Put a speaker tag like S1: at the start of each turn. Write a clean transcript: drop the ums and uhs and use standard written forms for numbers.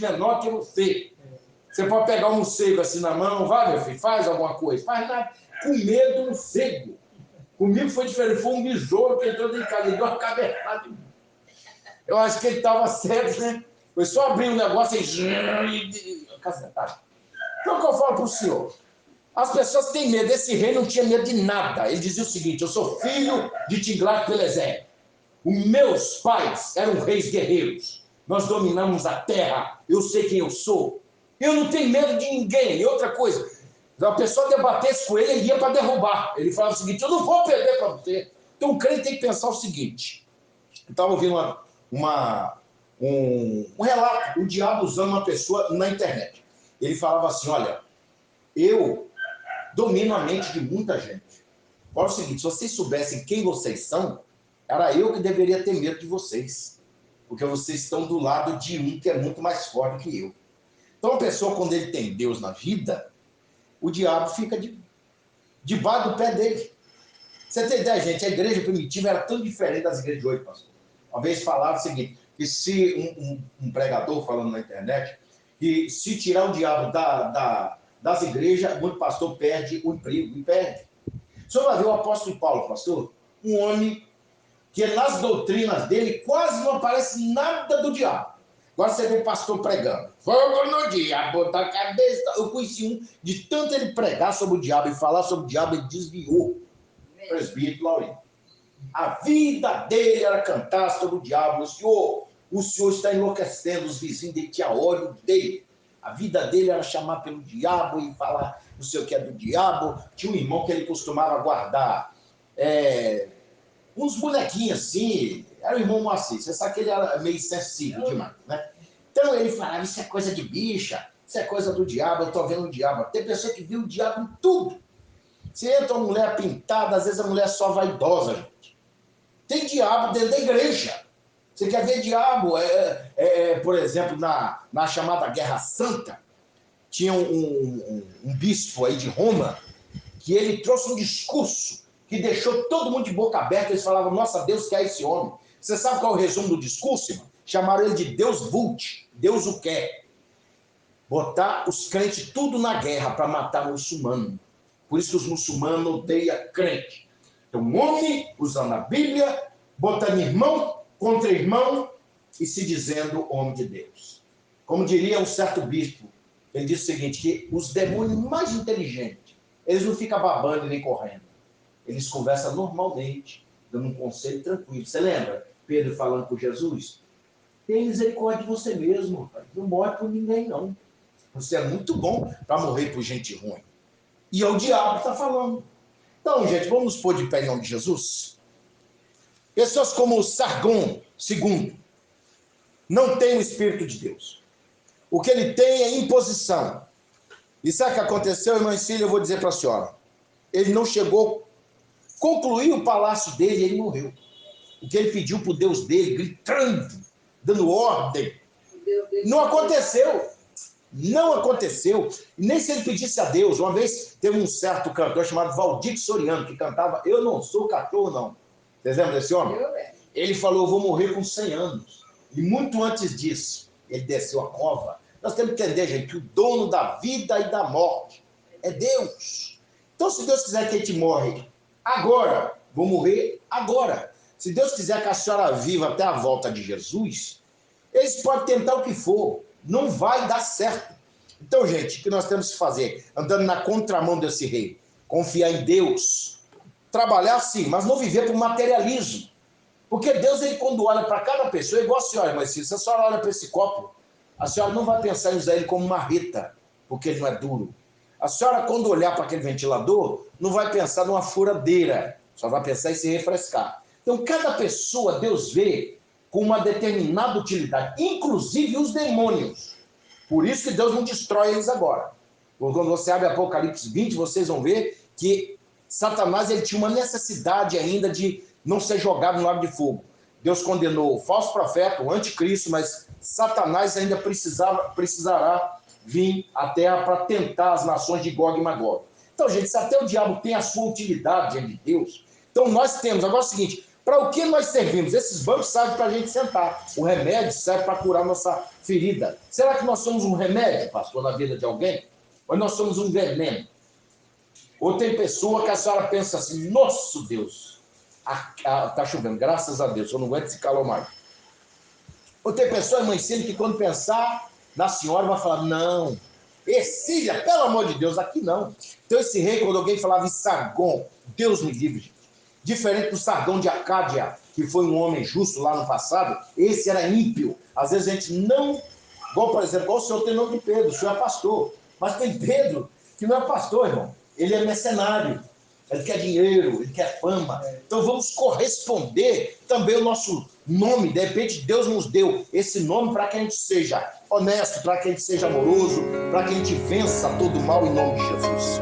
S1: menor que você. Você pode pegar um morcego assim na mão, vai, meu filho, faz alguma coisa. Faz nada. Com medo do morcego. Comigo foi diferente, foi um besouro que entrou dentro de casa, ele deu uma cabeçada em mim. Eu acho que ele estava certo, né? Foi só abrir um negócio e... Então, o que eu falo para o senhor? As pessoas têm medo. Esse rei não tinha medo de nada. Ele dizia o seguinte: eu sou filho de Tiglat-Pileser. Os meus pais eram reis guerreiros. Nós dominamos a terra. Eu sei quem eu sou. Eu não tenho medo de ninguém. E outra coisa, se a pessoa debatesse com ele, ele ia para derrubar. Ele falava o seguinte: eu não vou perder para você. Então, o crente tem que pensar o seguinte. Eu estava ouvindo um relato, o diabo usando uma pessoa na internet. Ele falava assim: olha, eu domino a mente de muita gente. Olha o seguinte, se vocês soubessem quem vocês são, era eu que deveria ter medo de vocês. Porque vocês estão do lado de um que é muito mais forte que eu. Então a pessoa, quando ele tem Deus na vida, o diabo fica debaixo do pé dele. Você tem ideia, gente? A igreja primitiva era tão diferente das igrejas de hoje, pastor. Uma vez falaram o seguinte, que se um pregador falando na internet, que se tirar o diabo das igrejas, muito pastor perde o emprego, e perde. O senhor vai ver o apóstolo Paulo, pastor, um homem que nas doutrinas dele quase não aparece nada do diabo. Agora você vê o pastor pregando, fogo no diabo da cabeça. Eu conheci um, de tanto ele pregar sobre o diabo e falar sobre o diabo, ele desviou. Presbítero Laurino. A vida dele era cantar sobre o diabo. O senhor está enlouquecendo, os vizinhos dele tinham ódio dele. A vida dele era chamar pelo diabo e falar não sei o que é do diabo. Tinha um irmão que ele costumava guardar uns bonequinhos assim. Era o irmão Moacir. Você sabe que ele era meio sensível demais, né? Então ele falava, isso é coisa de bicha, isso é coisa do diabo, eu estou vendo o diabo. Tem pessoa que viu o diabo em tudo. Se entra uma mulher pintada, às vezes a mulher é só vaidosa, gente. Tem diabo dentro da igreja. Você quer ver diabo? Por exemplo, na chamada Guerra Santa, tinha um bispo aí de Roma, que ele trouxe um discurso que deixou todo mundo de boca aberta. Eles falavam, nossa, Deus quer esse homem. Você sabe qual é o resumo do discurso, irmão? Chamaram ele de Deus Vult, Deus o quer. Botar os crentes tudo na guerra para matar muçulmano. Por isso que os muçulmanos odeiam crente. Então, um homem usando a Bíblia, botando irmão contra irmão e se dizendo homem de Deus. Como diria um certo bispo, ele disse o seguinte, que os demônios mais inteligentes, eles não ficam babando nem correndo. Eles conversam normalmente, dando um conselho tranquilo. Você lembra Pedro falando com Jesus? Tem misericórdia de você mesmo, rapaz. Não morre por ninguém, não. Você é muito bom para morrer por gente ruim. E é o diabo que está falando. Então, gente, vamos nos pôr de pé em nome de Jesus? Pessoas como Sargon II não têm o Espírito de Deus. O que ele tem é imposição. E sabe o que aconteceu, irmã Cília? Eu vou dizer para a senhora. Ele não chegou a concluir o palácio dele e ele morreu. O que ele pediu para o Deus dele, gritando, dando ordem, não aconteceu. Não aconteceu. Nem se ele pedisse a Deus. Uma vez teve um certo cantor chamado Valdir Soriano, que cantava Eu Não Sou Cachorro, Não. Vocês lembram desse homem? Ele falou, eu vou morrer com 100 anos. E muito antes disso, ele desceu a cova. Nós temos que entender, gente, que o dono da vida e da morte é Deus. Então, se Deus quiser que a gente morre agora, vou morrer agora. Se Deus quiser que a senhora viva até a volta de Jesus, eles podem tentar o que for. Não vai dar certo. Então, gente, o que nós temos que fazer? Andando na contramão desse rei. Confiar em Deus. Trabalhar sim, mas não viver por materialismo. Porque Deus, ele, quando olha para cada pessoa, é igual a senhora, mas se a senhora olha para esse copo, a senhora não vai pensar em usar ele como marreta, porque ele não é duro. A senhora, quando olhar para aquele ventilador, não vai pensar numa furadeira, só vai pensar em se refrescar. Então, cada pessoa, Deus vê com uma determinada utilidade, inclusive os demônios. Por isso que Deus não destrói eles agora. Quando você abre Apocalipse 20, vocês vão ver que Satanás ele tinha uma necessidade ainda de não ser jogado no lago de fogo. Deus condenou o falso profeta, o anticristo, mas Satanás ainda precisará vir à terra para tentar as nações de Gog e Magog. Então, gente, se até o diabo tem a sua utilidade diante de Deus, então nós temos. Agora é o seguinte, Para o que nós servimos? Esses bancos servem para a gente sentar. O remédio serve para curar nossa ferida. Será que nós somos um remédio, pastor, na vida de alguém? Ou nós somos um veneno? Ou tem pessoa que a senhora pensa assim, nosso Deus, tá chovendo, graças a Deus, eu não aguento esse calor mais. Ou tem pessoa, mãe Cine, que quando pensar na senhora vai falar, não, Ercília, pelo amor de Deus, aqui não. Então esse rei, quando alguém falava em Sargon, Deus me livre, gente. Diferente do Sargão de Acádia, que foi um homem justo lá no passado, esse era ímpio. Às vezes a gente não... Igual, por exemplo, igual o senhor tem nome de Pedro, o senhor é pastor. Mas tem Pedro que não é pastor, irmão. Ele é mercenário. Ele quer dinheiro, ele quer fama. Então vamos corresponder também o nosso nome. De repente Deus nos deu esse nome para que a gente seja honesto, para que a gente seja amoroso, para que a gente vença todo o mal em nome de Jesus.